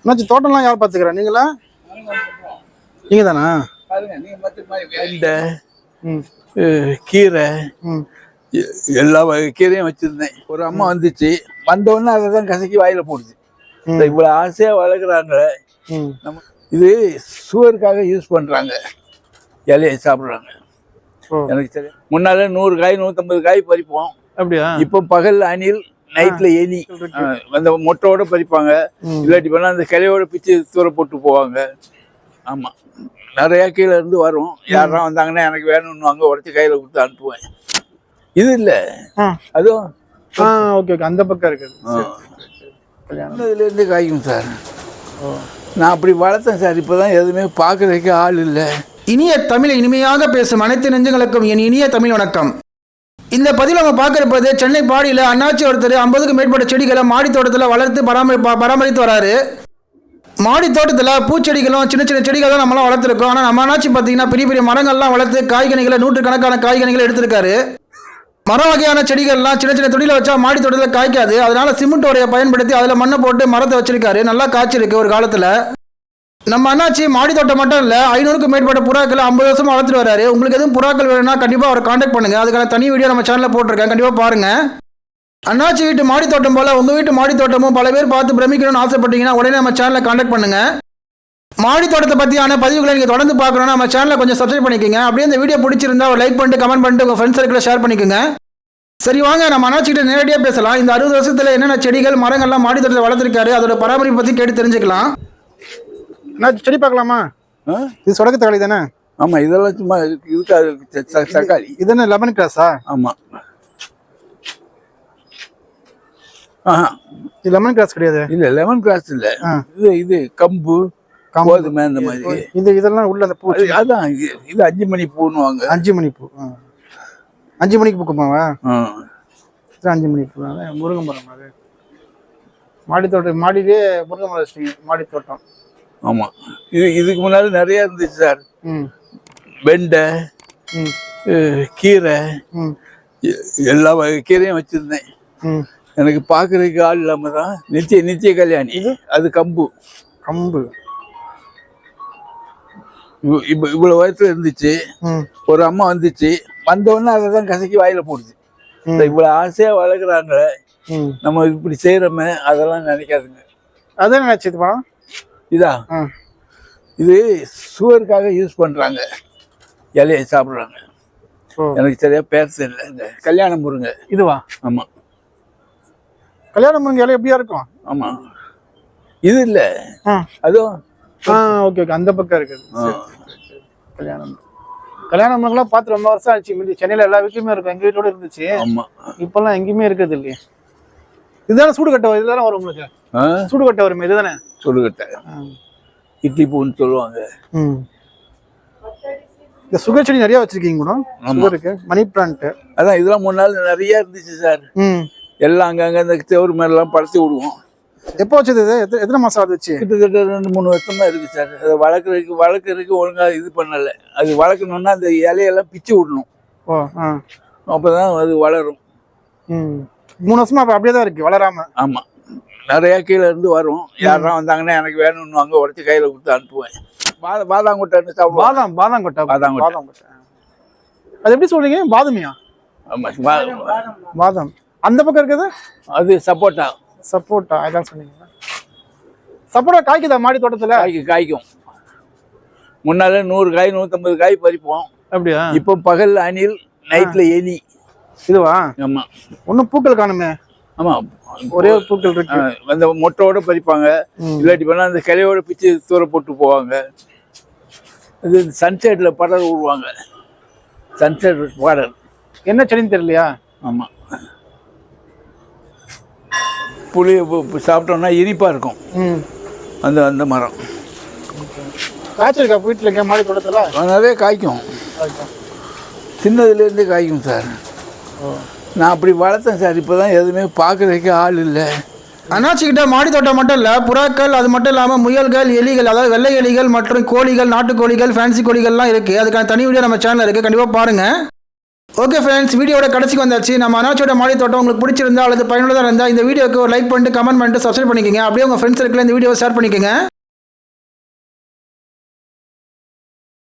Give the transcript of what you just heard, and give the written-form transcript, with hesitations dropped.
என்னாச்சு தோட்டம்லாம் யார் பார்த்துக்கிறா நீங்களா? நீங்க தானா? வெண்டை, கீரை, எல்லா வகை கீரையும் வச்சிருந்தேன். ஒரு அம்மா வந்துச்சு, வந்தோடனே அதை தான் கசக்கி வாயில போடுச்சு. இவ்வளவு ஆசையா வளர்க்குறாங்க. நம்ம இது சுகருக்காக யூஸ் பண்றாங்க, இலையை சாப்பிடுறாங்க. எனக்கு சரி, முன்னால 100 காய் 150 காய் பறிப்போம். அப்படியா? இப்போ பகல்ல அணில், நைட்ல எலி. அந்த மொட்டையோட பறிப்பாங்க, இல்லாட்டி பண்ணா அந்த கிளையோட பிச்சு தூர போட்டு போவாங்க. ஆமா, நிறைய கீழே இருந்து வரும். யாரெல்லாம் வந்தாங்கன்னா எனக்கு வேணும்னு அங்கே உடச்சி கையில கொடுத்து அனுப்புவேன். இது இல்லை, அதுவும் ஓகே ஓகே, அந்த பக்கம் இருக்குது. இதுலேருந்து காய்க்கும் சார். நான் அப்படி வளர்த்தேன் சார். இப்போதான் எதுவுமே பார்க்கறதுக்கு ஆள் இல்லை. இனிய தமிழை இனிமையாக பேசும் அனைத்து நெஞ்சங்களுக்கும் என் இனிய தமிழ் வணக்கம். இந்த பதிவில் நம்ம பார்க்குறப்பது சென்னை பாடியில் அண்ணாச்சி ஒருத்தர் 50க்கும் மேற்பட்ட செடிகளை மாடி தோட்டத்தில் வளர்த்து பராமரித்து வராரு. மாடி தோட்டத்தில் பூச்செடிகளும் சின்ன சின்ன செடிகள் தான் நம்மளாம் வளர்த்துருக்கோம். ஆனால் நம்ம அண்ணாச்சி பார்த்தீங்கன்னா பெரிய பெரிய மரங்கள்லாம் வளர்த்து காய்கனிகளை 100கணக்கான காய்கனிகளை எடுத்திருக்காரு. மர வகையான செடிகள்லாம் சின்ன சின்ன தொடியில் வச்சா மாடி தோட்டத்தில் காய்க்காது. அதனால சிமெண்ட் உரையை பயன்படுத்தி அதில் மண்ணை போட்டு மரத்தை வச்சிருக்காரு. நல்லா காய்ச்சிருக்கு ஒரு காலத்தில். நம்ம அண்ணாச்சி மாடி தோட்டம் மட்டும் இல்லை, 500க்கும் மேற்பட்ட புறாக்களை 50 வருஷமா வளர்த்துட்டு வராரு. உங்களுக்கு எதுவும் புறாக்கள் வேணும்னா கண்டிப்பாக அவரை கான்டாக்ட் பண்ணுங்க. அதுக்கான தனி வீடியோ நம்ம சேனலில் போட்டிருக்கேன், கண்டிப்பாக பாருங்க. அண்ணாச்சி வீட்டு மாடி தோட்டம் போல உங்க வீட்டு மாடி தோட்டமும் பல பேர் பார்த்து பிரமிக்கணும்னு ஆசைப்பட்டீங்கன்னா உடனே நம்ம சேனலை கான்டாக்ட் பண்ணுங்க. மாடி தோட்டத்தை பற்றியான பதிவுகளை நீங்கள் தொடர்ந்து பார்க்கணும்னா நம்ம சேனலை கொஞ்சம் சப்ஸ்கிரைப் பண்ணிக்கோங்க. அப்படியே இந்த வீடியோ பிடிச்சிருந்தா ஒரு லைக் பண்ணிட்டு கமெண்ட் பண்ணிட்டு உங்கள் ஃப்ரெண்ட்ஸ் சர்க்கிளில் ஷேர் பண்ணிக்கோங்க. சரி வாங்க நம்ம அண்ணாச்சிக்கிட்ட நேரடியாக பேசலாம். இந்த 60 வருஷத்தில் என்னென்ன செடிகள் மரங்கள்லாம் மாடி தோட்டத்தில் வளர்த்துருக்காரு, அதோட பராமரிப்பு பற்றி கேட்டு தெரிஞ்சுக்கலாம். செடி பார்க்கலாமா? இது சொடக்கு தக்காளி தானே? ஆமா, இதெல்லாம் சும்மா இதுக்கு தக்காளி. இது என்ன லெமன் கிராஸா? ஆமா. இது லெமன் கிராஸ் கிடையாது. இல்ல லெமன் கிராஸ் இல்ல, இது கம்பு கோதுமை அந்த மாதிரி. இதெல்லாம் உள்ள அந்த பூ அதான். இது 5 மணி பூன்னுவாங்க. 5 மணி பூ. 5 மணிக்கு பூக்குமாவா? 5 மணி பூ. முருங்கை மரம். அது மாடி தோட்டம், மாடியிலே முருங்கை மரம் வச்சிட்டீங்க, மாடி தோட்டம். ஆமா, இதுக்கு முன்னாடி நிறைய இருந்துச்சு சார். வெண்டை, கீரை, எல்லா வகை கீரையும் வச்சிருந்தேன். எனக்கு பார்க்கறதுக்கு ஆள் இல்லாம தான் நிச்சய கல்யாணி. அது கம்பு. இவ்வளவு வயசுல இருந்துச்சு. ஒரு அம்மா வந்துச்சு, வந்தோடனே அதை தான் கசக்கி வாயில போடுச்சு. இவ்வளவு ஆசையா வளர்க்குறாங்க, நம்ம இப்படி செய்யறோமே அதெல்லாம் நினைக்காதுங்க. அதான் நினைச்சதுப்பா. இதா, இது சுகருக்காக யூஸ் பண்றாங்க, இலையை சாப்பிடுறாங்க. எனக்கு சரியா பேர் தெரியல. இந்த கல்யாண முருங்கை இதுவா? ஆமா, கல்யாண முருங்கை இலை எப்படியா இருக்கும்? ஆமா, இது இல்ல, அதுவும் ஓகே ஓகே, அந்த பக்கம் இருக்குது. கல்யாண முருங்கெல்லாம் பார்த்து ரொம்ப வருஷம் ஆச்சு. முந்தி சென்னையில எல்லா வீட்லயுமே இருக்கும், எங்க வீட்டோட இருந்துச்சு. ஆமா, இப்பெல்லாம் எங்கேயுமே இருக்குது இல்லையே. இதுதானே சூடு கட்ட? இதுதானே வரும் உங்களுக்கு சூடு கட்ட வருமே? இதுதானே சூடு கட்ட, இட்லி பூன்னு சொல்லுவாங்க. இந்த சுகர் செடி நிறைய வச்சிருக்கீங்க கூட. சுகருக்கு மணி பிளான்ட். அதான், இதெல்லாம் முன்னாள் நிறைய இருந்துச்சு சார். எல்லாம் அங்கங்க இந்த தேவர் மேலாம் படுத்தி விடுவோம். எப்போ வச்சது இது? எத்தனை மாசம் ஆச்சு? கிட்டத்தட்ட 2-3 வருஷமா இருக்கு சார். அதை வளர்க்குறதுக்கு ஒழுங்கா இது பண்ணல. அது வளர்க்கணும்னா அந்த இலையெல்லாம் பிச்சு விடணும். அப்பதான் அது வளரும். 3 வருஷமா அப்படியே தான் இருக்கு, வளராம. ஆமா, நிறைய கீழே இருந்து வரும். யாரெல்லாம் வந்தாங்கன்னா எனக்கு வேணும்னு அங்கே உடச்சி கையில கொடுத்து அனுப்புவேன். பாதாங்கொட்டை சாப்பிடுவோம். பாதாங்கொட்டை. அது எப்படி சொல்றீங்க? பாதமியா? ஆமா, பாதம். அந்த பக்கம் இருக்குது அது சப்போட்டா. அதான் சொன்னீங்க. சப்போட்டா காய்க்குதா மாடி தோட்டத்துல? காய்க்கும். முன்னால 100 காய் 150 காய் பறிப்போம். அப்படியா? இப்போ பகல்ல அணில், நைட்ல எலி. இதுவா? ஆமா. ஒன்னும் பூக்கள் காணுமே. ஆமா, ஒரே பூக்கள் இருக்கு. அந்த மொட்டையோட பறிப்பாங்க, இல்லாட்டி பண்ணா அந்த கிளையோட பிச்சு தூர போட்டு போவாங்க. இது சன்செட்ல படர் விடுவாங்க. சன்செட் படர் என்ன செடின்னு தெரியலையா? ஆமா, புளி சாப்பிட்டோம்னா இனிப்பா இருக்கும். அந்த மரம் காய்ச்சிருக்கா வீட்டுல? மாடி தோட்டத்துல நிறைய காய்க்கும். சின்னதுலேருந்து காய்க்கும் சார். நான் அப்படி வளர்த்தேன் சார். இப்போதான் எதுவுமே பார்க்கறதுக்கு ஆள் இல்லை. அண்ணாச்சிக்கிட்ட மாடி தோட்டம் மட்டும் இல்லை, புறாக்கள், அது மட்டும் இல்லாமல் முயல்கள், எலிகள், அதாவது வெள்ளை எலிகள் மற்றும் கோழிகள், நாட்டுக்கோழிகள், ஃபேன்சி கோழிகள்லாம் இருக்குது. அதுக்கான தனி வீடியோ நம்ம சேனலில் இருக்குது, கண்டிப்பாக பாருங்கள். ஓகே ஃப்ரெண்ட்ஸ், வீடியோட கடைசிக்கு வந்தாச்சு. நம்ம அண்ணாச்சியோட மாடி தோட்டம் உங்களுக்கு பிடிச்சிருந்தா அல்லது பயனுள்ளதாக இருந்தால் இந்த வீடியோக்கு ஒரு லைக் பண்ணிட்டு கமெண்ட் பண்ணிட்டு சப்ஸ்கிரைப் பண்ணிக்கோங்க. அப்படியே உங்கள் ஃப்ரெண்ட்ஸ் சர்க்கிளில் இந்த வீடியோ ஷேர் பண்ணிக்கோங்க.